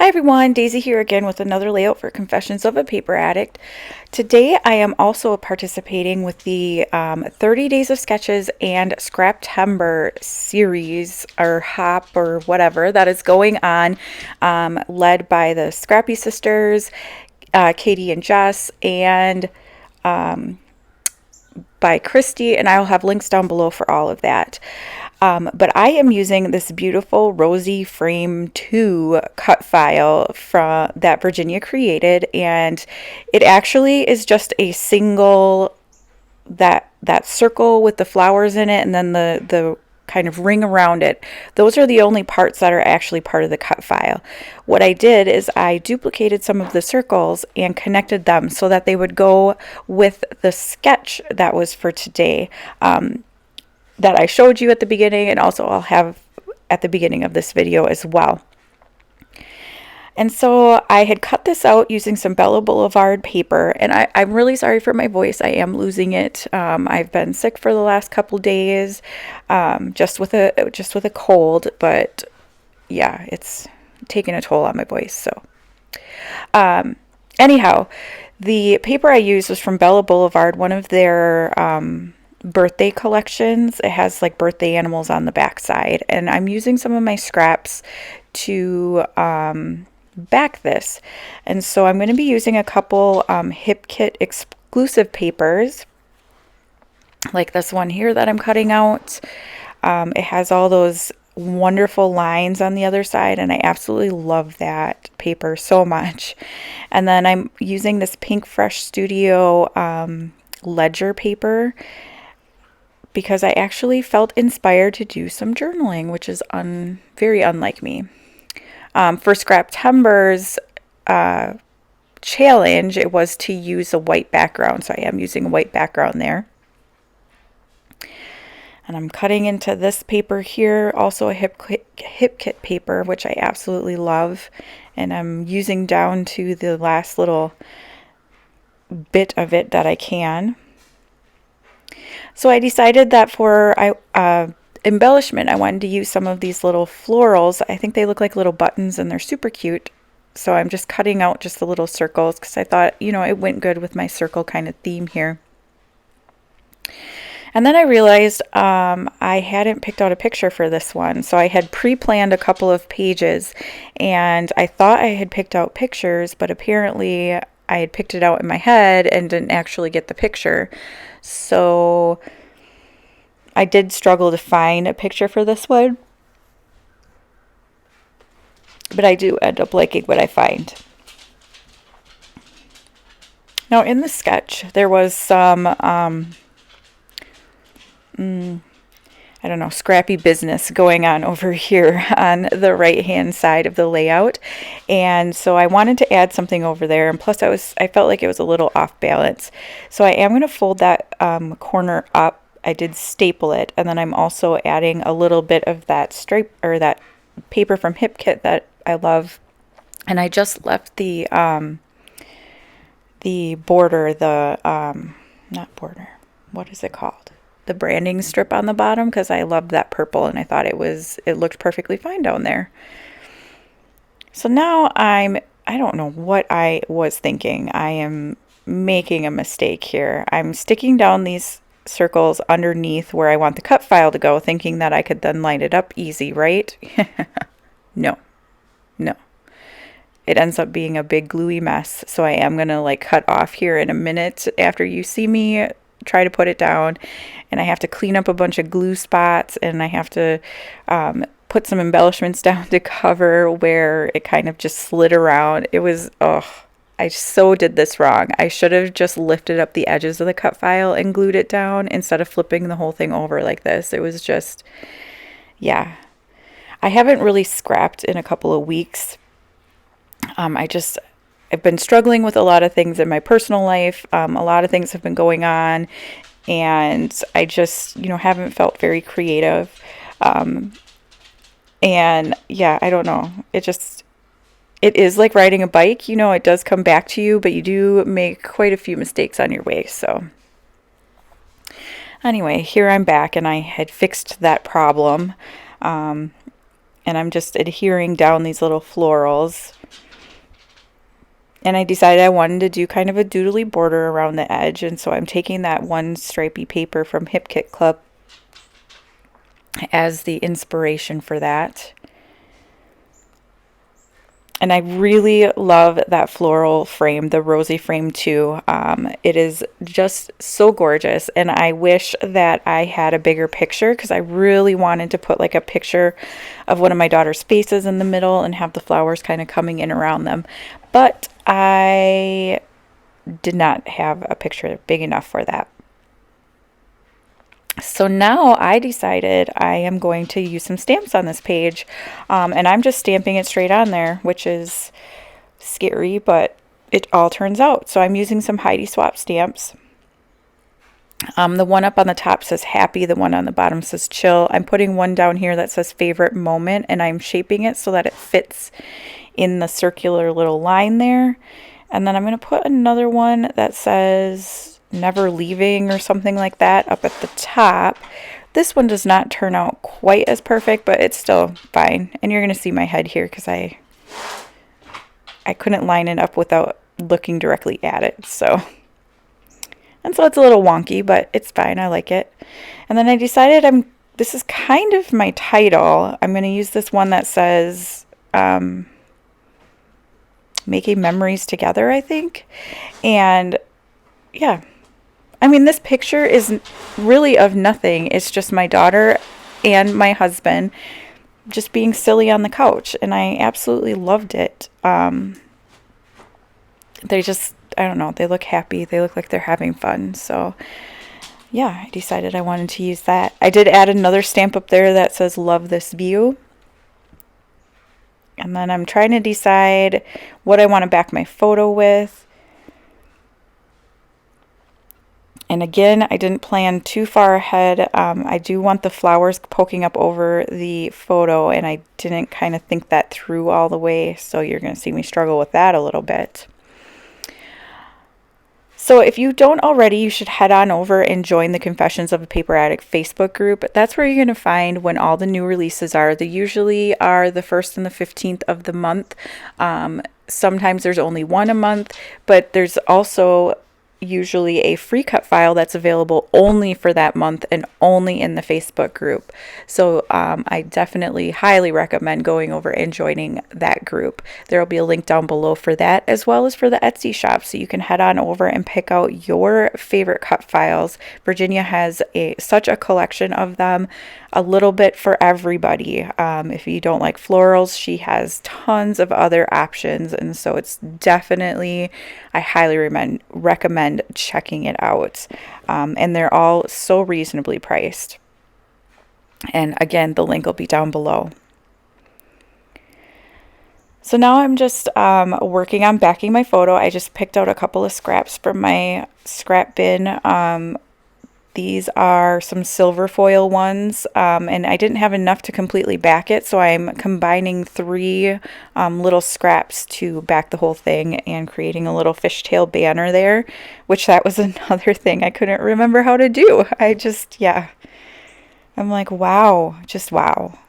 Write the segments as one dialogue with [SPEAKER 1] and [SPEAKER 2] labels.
[SPEAKER 1] Hi everyone, Daisy here again with another layout for Confessions of a Paper Addict. Today I am also participating with the 30 Days of Sketches and Scraptember series or hop or whatever that is going on, led by the Scrappy sisters, Katie and Jess, and by Christy, and I will have links down below for all of that. But I am using this beautiful Rosy Frame 2 cut file from that Virginia created, and it actually is just a single that circle with the flowers in it, and then the kind of ring around it. Those are the only parts that are actually part of the cut file. What I did is I duplicated some of the circles and connected them so that they would go with the sketch that was for today, that I showed you at the beginning, and also I'll have at the beginning of this video as well. And so I had cut this out using some Bella Boulevard paper, and I'm really sorry for my voice. I am losing it. I've been sick for the last couple days, just with a cold, but yeah, it's taking a toll on my voice. So anyhow, the paper I used was from Bella Boulevard, one of their birthday collections. It has like birthday animals on the back side, and I'm using some of my scraps to back this. And so I'm going to be using a couple Hip Kit exclusive papers like this one here that I'm cutting out. It has all those wonderful lines on the other side, and I absolutely love that paper so much. And then I'm using this Pink Fresh Studio ledger paper because I actually felt inspired to do some journaling, which is very unlike me. For Scraptember's challenge, it was to use a white background, so I am using a white background there. And I'm cutting into this paper here, also a Hip Kit paper, which I absolutely love. And I'm using down to the last little bit of it that I can. So I decided that for embellishment, I wanted to use some of these little florals. I think they look like little buttons, and they're super cute. So I'm just cutting out just the little circles because I thought, it went good with my circle kind of theme here. And then I realized I hadn't picked out a picture for this one. So I had pre-planned a couple of pages, and I thought I had picked out pictures, but apparently I had picked it out in my head and didn't actually get the picture. So I did struggle to find a picture for this one, but I do end up liking what I find. Now in the sketch, there was some, I don't know, scrappy business going on over here on the right-hand side of the layout. And so I wanted to add something over there. And plus I felt like it was a little off balance. So I am going to fold that corner up. I did staple it, and then I'm also adding a little bit of that stripe or that paper from Hip Kit that I love. And I just left the border, not border, what is it called? The branding strip on the bottom, because I loved that purple and I thought it looked perfectly fine down there. So now I don't know what I was thinking. I am making a mistake here. I'm sticking down these circles underneath where I want the cut file to go, thinking that I could then line it up easy, right? No. It ends up being a big gluey mess. So I am going to cut off here in a minute after you see me try to put it down, and I have to clean up a bunch of glue spots, and I have to put some embellishments down to cover where it kind of just slid around. It was, I so did this wrong. I should have just lifted up the edges of the cut file and glued it down instead of flipping the whole thing over like this. It was just, yeah. I haven't really scrapped in a couple of weeks. I've been struggling with a lot of things in my personal life. A lot of things have been going on, and I just, haven't felt very creative. And yeah, I don't know. It is like riding a bike, it does come back to you, but you do make quite a few mistakes on your way. So anyway, here I'm back, and I had fixed that problem. and I'm just adhering down these little florals. And I decided I wanted to do kind of a doodly border around the edge, and so I'm taking that one stripy paper from Hip Kit Club as the inspiration for that. And I really love that floral frame, the rosy frame too. It is just so gorgeous, and I wish that I had a bigger picture because I really wanted to put like a picture of one of my daughter's faces in the middle and have the flowers kind of coming in around them. But I did not have a picture big enough for that. So now I decided I am going to use some stamps on this page, and I'm just stamping it straight on there, which is scary, but it all turns out. So I'm using some Heidi Swap stamps. The one up on the top says happy, the one on the bottom says chill. I'm putting one down here that says favorite moment, and I'm shaping it so that it fits in the circular little line there. And then I'm going to put another one that says never leaving or something like that up at the top. This one does not turn out quite as perfect, but it's still fine. And you're going to see my head here because I couldn't line it up without looking directly at it. So it's a little wonky, but it's fine. I like it. And then I decided this is kind of my title. I'm going to use this one that says making memories together, I think. And yeah, I mean, this picture is really of nothing. It's just my daughter and my husband just being silly on the couch, and I absolutely loved it. They just, I don't know, they look happy. They look like they're having fun. So yeah, I decided I wanted to use that. I did add another stamp up there that says love this view. And then I'm trying to decide what I want to back my photo with. And again, I didn't plan too far ahead. I do want the flowers poking up over the photo, and I didn't kind of think that through all the way, so you're going to see me struggle with that a little bit. So if you don't already, you should head on over and join the Confessions of a Paper Addict Facebook group. That's where you're going to find when all the new releases are. They usually are the 1st and the 15th of the month. Sometimes there's only one a month, but there's also usually a free cut file that's available only for that month and only in the Facebook group. So I definitely highly recommend going over and joining that group. There will be a link down below for that, as well as for the Etsy shop, so you can head on over and pick out your favorite cut files. Virginia has such a collection of them, a little bit for everybody. If you don't like florals, she has tons of other options, and so it's definitely, I highly recommend checking it out. And they're all so reasonably priced. And again, the link will be down below. So now I'm just working on backing my photo. I just picked out a couple of scraps from my scrap bin. These are some silver foil ones, and I didn't have enough to completely back it, so I'm combining 3 little scraps to back the whole thing and creating a little fishtail banner there, which that was another thing I couldn't remember how to do. I'm like, wow, just wow.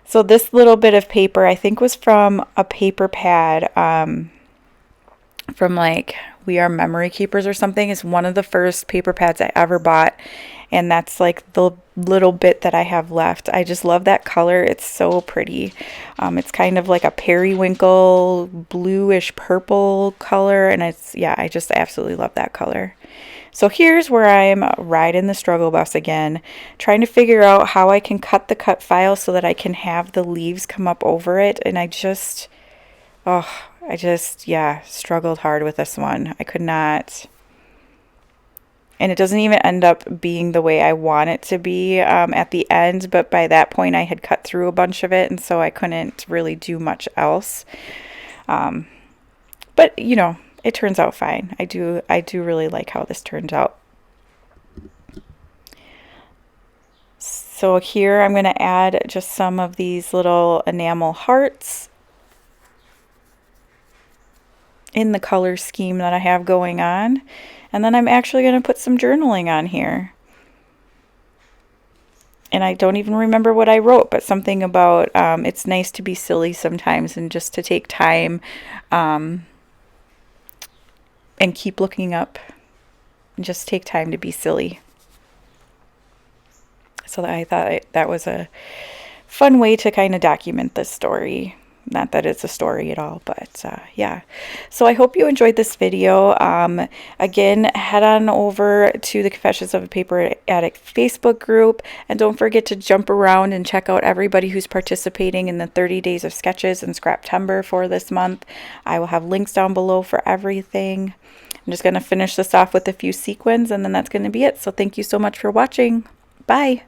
[SPEAKER 1] So this little bit of paper, I think, was from a paper pad from like We Are Memory Keepers or something. Is one of the first paper pads I ever bought, and that's like the little bit that I have left. I just love that color. It's so pretty. It's kind of like a periwinkle bluish purple color, and I just absolutely love that color. So here's where I'm riding the struggle bus again, trying to figure out how I can cut the cut file so that I can have the leaves come up over it, and I just struggled hard with this one. I could not. And it doesn't even end up being the way I want it to be at the end, but by that point I had cut through a bunch of it, and so I couldn't really do much else. But you know, it turns out fine. I do really like how this turns out. So here I'm going to add just some of these little enamel hearts in the color scheme that I have going on. And then I'm actually going to put some journaling on here. And I don't even remember what I wrote, but something about it's nice to be silly sometimes and just to take time and keep looking up and just take time to be silly. So I thought that was a fun way to kind of document this story. Not that it's a story at all, but yeah. So I hope you enjoyed this video. Again, head on over to the Confessions of a Paper Addict Facebook group, and don't forget to jump around and check out everybody who's participating in the 30 Days of Sketches and Scraptember for this month. I will have links down below for everything. I'm just going to finish this off with a few sequins, and then that's going to be it. So thank you so much for watching. Bye.